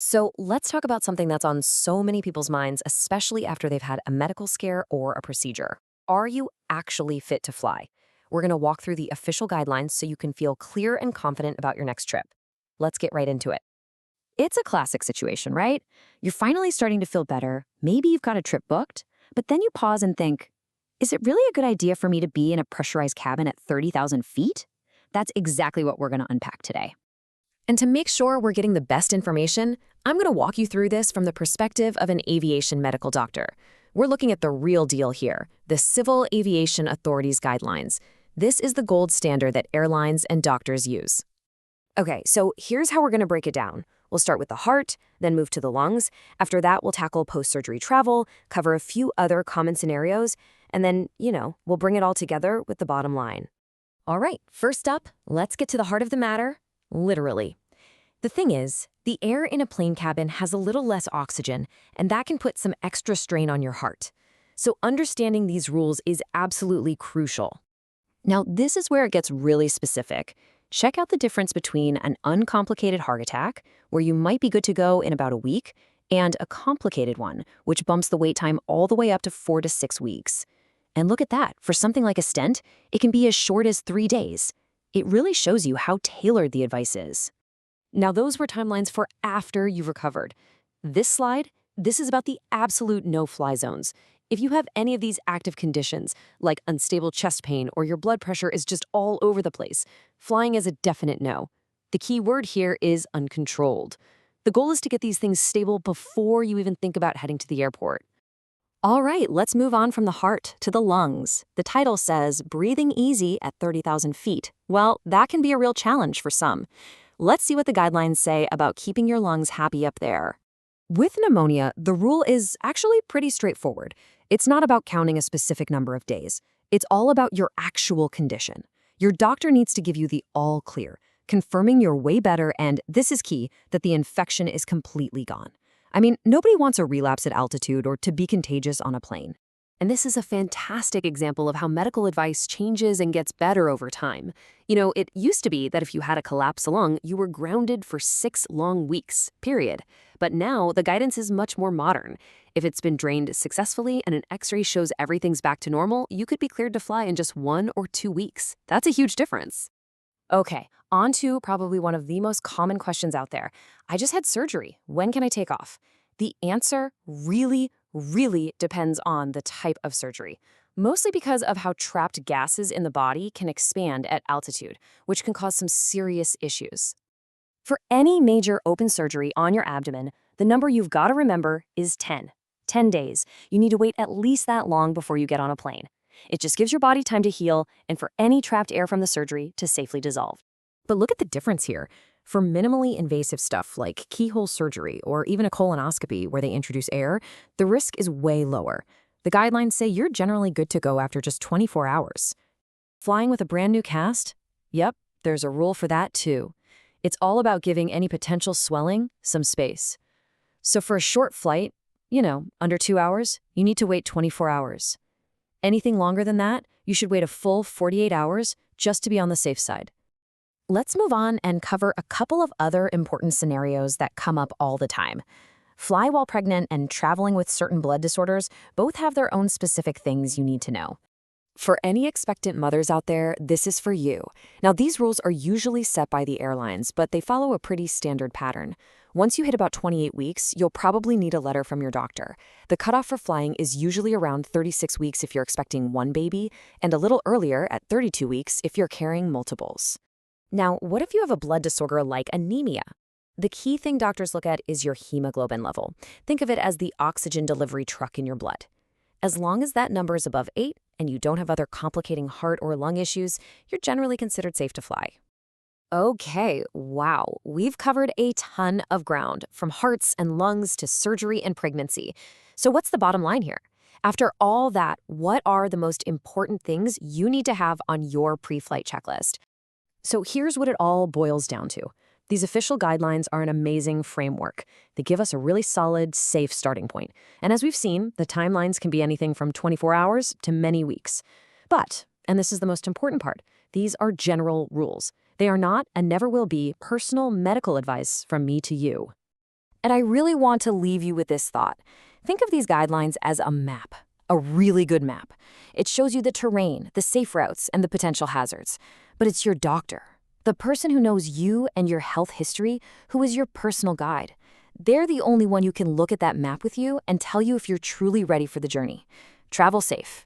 So let's talk about something that's on so many people's minds, especially after they've had a medical scare or a procedure. Are you actually fit to fly? We're going to walk through the official guidelines so you can feel clear and confident about your next trip. Let's get right into it. It's a classic situation, right? You're finally starting to feel better. Maybe you've got a trip booked, but then you pause and think, is it really a good idea for me to be in a pressurized cabin at 30,000 feet? That's exactly what we're going to unpack today. And to make sure we're getting the best information, I'm going to walk you through this from the perspective of an aviation medical doctor. We're looking at the real deal here, the Civil Aviation Authority's guidelines. This is the gold standard that airlines and doctors use. Okay, so here's how we're going to break it down. We'll start with the heart, then move to the lungs. After that, we'll tackle post-surgery travel, cover a few other common scenarios, and then, we'll bring it all together with the bottom line. All right, first up, let's get to the heart of the matter, literally. The thing is, the air in a plane cabin has a little less oxygen, and that can put some extra strain on your heart. So understanding these rules is absolutely crucial. Now, this is where it gets really specific. Check out the difference between an uncomplicated heart attack, where you might be good to go in about a week, and a complicated one, which bumps the wait time all the way up to 4 to 6 weeks. And look at that, for something like a stent, it can be as short as 3 days. It really shows you how tailored the advice is. Now, those were timelines for after you've recovered. This is about the absolute no-fly zones. If you have any of these active conditions, like unstable chest pain or your blood pressure is just all over the place, flying is a definite no. The key word here is uncontrolled. The goal is to get these things stable before you even think about heading to the airport. All right, let's move on from the heart to the lungs. The title says, breathing easy at 30,000 feet. Well, that can be a real challenge for some. Let's see what the guidelines say about keeping your lungs happy up there. With pneumonia, the rule is actually pretty straightforward. It's not about counting a specific number of days. It's all about your actual condition. Your doctor needs to give you the all clear, confirming you're way better and, this is key, that the infection is completely gone. I mean, nobody wants a relapse at altitude or to be contagious on a plane. And this is a fantastic example of how medical advice changes and gets better over time. It used to be that if you had a collapsed lung, you were grounded for 6 long weeks, period. But now the guidance is much more modern. If it's been drained successfully and an x-ray shows everything's back to normal, you could be cleared to fly in just 1 or 2 weeks. That's a huge difference. Okay, on to probably one of the most common questions out there. I just had surgery. When can I take off? The answer really depends on the type of surgery, mostly because of how trapped gases in the body can expand at altitude, which can cause some serious issues. For any major open surgery on your abdomen, the number you've got to remember is 10. 10 days. You need to wait at least that long before you get on a plane. It just gives your body time to heal and for any trapped air from the surgery to safely dissolve. But look at the difference here. For minimally invasive stuff like keyhole surgery or even a colonoscopy where they introduce air, the risk is way lower. The guidelines say you're generally good to go after just 24 hours. Flying with a brand new cast? Yep, there's a rule for that too. It's all about giving any potential swelling some space. So for a short flight, under 2 hours, you need to wait 24 hours. Anything longer than that, you should wait a full 48 hours just to be on the safe side. Let's move on and cover a couple of other important scenarios that come up all the time. Fly while pregnant and traveling with certain blood disorders both have their own specific things you need to know. For any expectant mothers out there, this is for you. Now, these rules are usually set by the airlines, but they follow a pretty standard pattern. Once you hit about 28 weeks, you'll probably need a letter from your doctor. The cutoff for flying is usually around 36 weeks if you're expecting one baby, and a little earlier at 32 weeks if you're carrying multiples. Now, what if you have a blood disorder like anemia? The key thing doctors look at is your hemoglobin level. Think of it as the oxygen delivery truck in your blood. As long as that number is above 8 and you don't have other complicating heart or lung issues, you're generally considered safe to fly. Okay, wow, we've covered a ton of ground, from hearts and lungs to surgery and pregnancy. So what's the bottom line here? After all that, what are the most important things you need to have on your pre-flight checklist? So here's what it all boils down to. These official guidelines are an amazing framework. They give us a really solid, safe starting point. And as we've seen, the timelines can be anything from 24 hours to many weeks. But, and this is the most important part, these are general rules. They are not and never will be personal medical advice from me to you. And I really want to leave you with this thought. Think of these guidelines as a map, a really good map. It shows you the terrain, the safe routes, and the potential hazards. But it's your doctor, the person who knows you and your health history, who is your personal guide. They're the only one who can look at that map with you and tell you if you're truly ready for the journey. Travel safe.